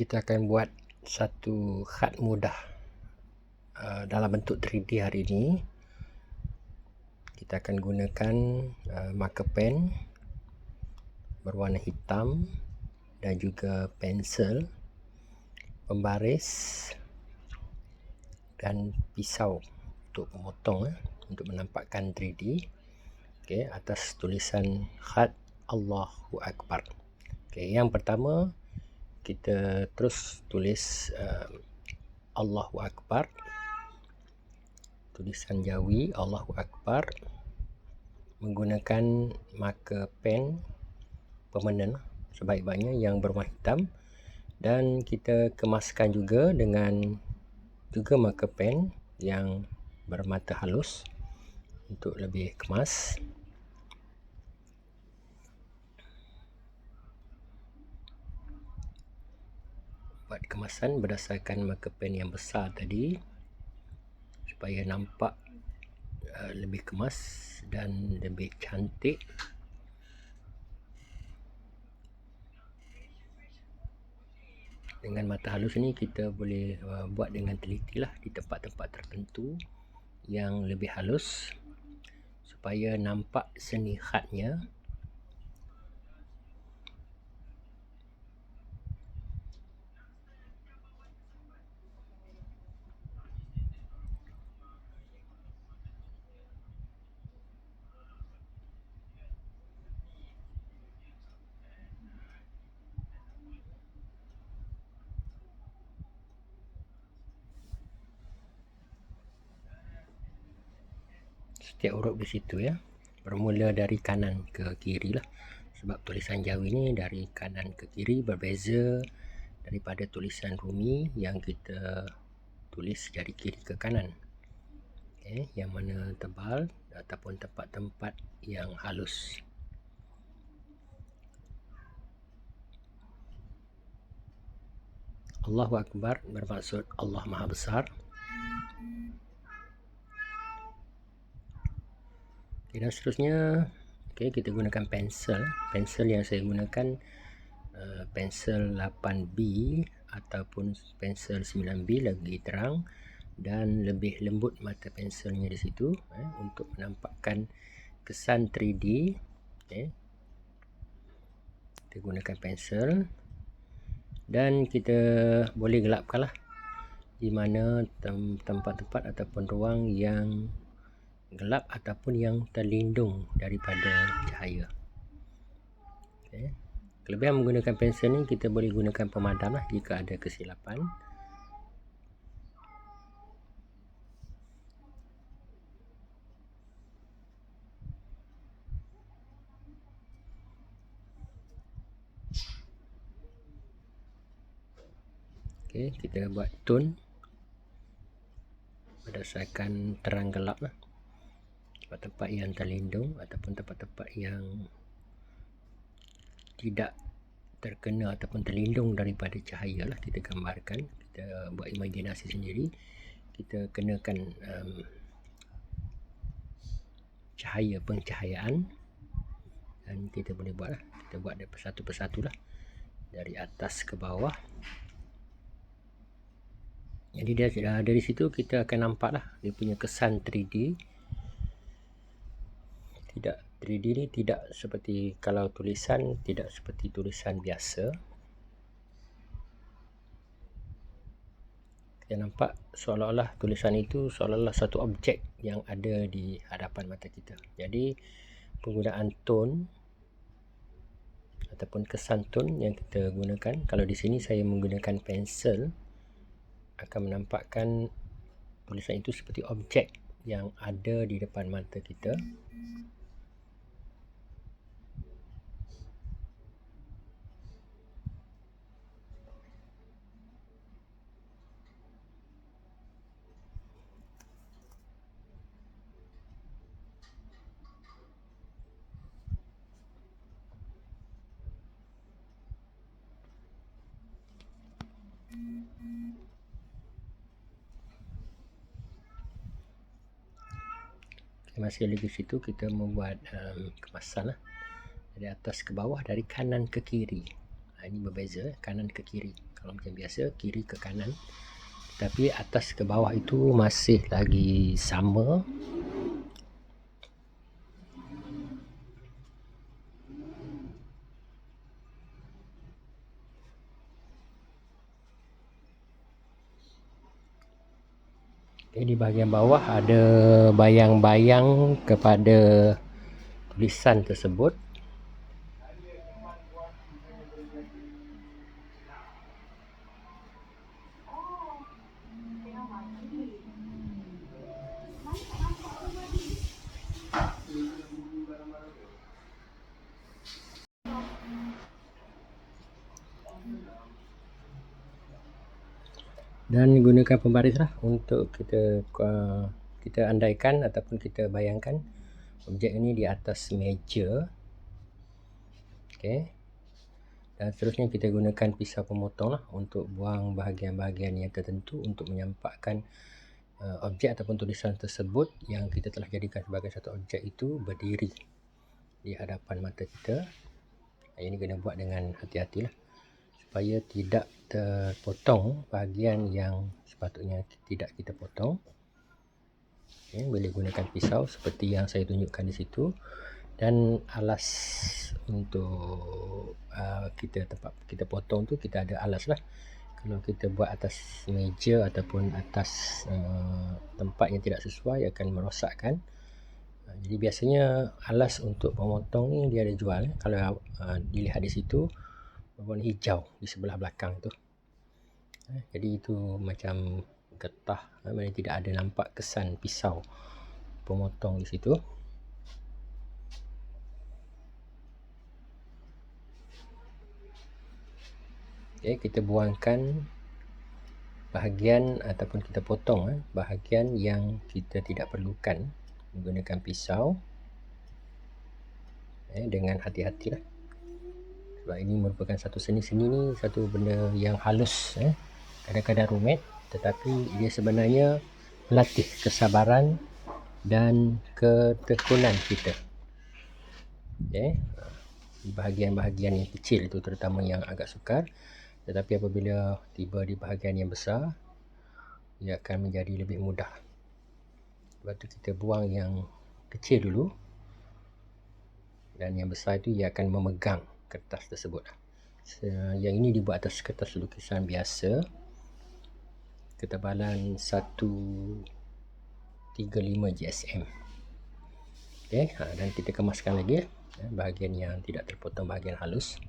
kita akan buat satu khat mudah dalam bentuk 3D hari ini. Kita akan gunakan marker pen berwarna hitam dan juga pensel, pembaris dan pisau untuk memotong untuk menampakkan 3D. Okey, atas tulisan khat Allahu Akbar. Okey, yang pertama kita terus tulis Allahu Akbar, tulisan Jawi Allahu Akbar menggunakan marker pen permanen sebaik-baiknya yang berwarna hitam, dan kita kemaskan juga dengan marker pen yang bermata halus untuk lebih kemas. Buat kemasan berdasarkan marker pen yang besar tadi supaya nampak lebih kemas dan lebih cantik. Dengan mata halus ni kita boleh buat dengan teliti lah di tempat-tempat tertentu yang lebih halus supaya nampak seni khatnya. Setiap huruf di situ ya, bermula dari kanan ke kiri lah, sebab tulisan Jawi ni dari kanan ke kiri berbeza daripada tulisan Rumi yang kita tulis dari kiri ke kanan. Okay, yang mana tebal ataupun tempat-tempat yang halus. Allahu Akbar bermaksud Allah Maha Besar. Okay, dan seterusnya kita gunakan pensel. Pensel yang saya gunakan pensel 8B ataupun pensel 9B, lagi terang dan lebih lembut mata penselnya di situ untuk menampakkan kesan 3D. Kita gunakan pensel dan kita boleh gelapkanlah di mana tempat-tempat ataupun ruang yang gelap ataupun yang terlindung daripada cahaya. Kelebihan menggunakan pensel ni, kita boleh gunakan pemadam lah jika ada kesilapan. Kita buat tone berdasarkan terang gelap lah. Tempat-tempat yang terlindung ataupun tempat-tempat yang tidak terkena ataupun terlindung daripada cahaya lah, kita gambarkan. Kita buat imajinasi sendiri, kita kenakan cahaya, pencahayaan, dan kita boleh buat lah. Kita buat satu persatu lah, dari atas ke bawah. Jadi dari situ kita akan nampak lah dia punya kesan 3D. 3D ni tidak seperti, kalau tulisan tidak seperti tulisan biasa. Kita nampak seolah-olah tulisan itu seolah-olah satu objek yang ada di hadapan mata kita. Jadi penggunaan tone ataupun kesan tone yang kita gunakan, kalau di sini saya menggunakan pensel, akan menampakkan tulisan itu seperti objek yang ada di depan mata kita. Masih lagi situ kita membuat kemasan lah, dari atas ke bawah, dari kanan ke kiri. Ini berbeza, kanan ke kiri. Kalau macam biasa kiri ke kanan, tapi atas ke bawah itu masih lagi sama. Di bahagian bawah ada bayang-bayang kepada tulisan tersebut. Dan gunakan pembaris lah untuk kita andaikan ataupun kita bayangkan objek ini di atas meja. Okey. Dan seterusnya kita gunakan pisau pemotong lah untuk buang bahagian-bahagian yang tertentu untuk menyampakkan objek ataupun tulisan tersebut yang kita telah jadikan sebagai satu objek itu berdiri di hadapan mata kita. Ini kena buat dengan hati-hatilah supaya tidak terpotong bahagian yang sepatutnya tidak kita potong. Boleh gunakan pisau seperti yang saya tunjukkan di situ, dan alas untuk tempat kita potong tu kita ada alas lah. Kalau kita buat atas meja ataupun atas tempat yang tidak sesuai akan merosakkan. Jadi biasanya alas untuk memotong ni dia ada jual. Kalau dilihat di situ warna hijau di sebelah belakang tu. Jadi itu macam getah, maknanya tidak ada nampak kesan pisau pemotong di situ. Kita buangkan bahagian ataupun kita potong bahagian yang kita tidak perlukan menggunakan pisau dengan hati-hatilah. Sebab ini merupakan satu seni-seni ni satu benda yang halus, kadang-kadang rumit, tetapi dia sebenarnya melatih kesabaran dan ketekunan kita. Bahagian-bahagian yang kecil itu terutama yang agak sukar, tetapi apabila tiba di bahagian yang besar ia akan menjadi lebih mudah. Sebab tu kita buang yang kecil dulu, dan yang besar itu ia akan memegang kertas tersebut. Yang ini dibuat atas kertas lukisan biasa, ketebalan 135 GSM. Dan kita kemaskan lagi bahagian yang tidak terpotong, bahagian halus.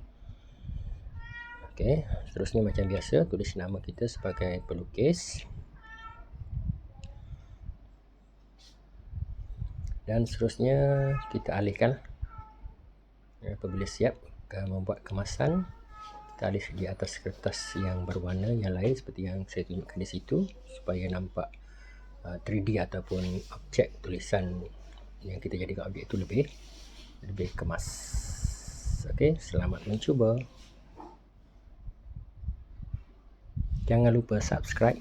Seterusnya macam biasa, tulis nama kita sebagai pelukis. Dan seterusnya kita alihkan. Apabila siap membuat kemasan, kita alih di atas kertas yang berwarna yang lain seperti yang saya tunjukkan di situ, supaya nampak 3D ataupun objek tulisan yang kita jadikan objek itu lebih kemas. Selamat mencuba. Jangan lupa subscribe.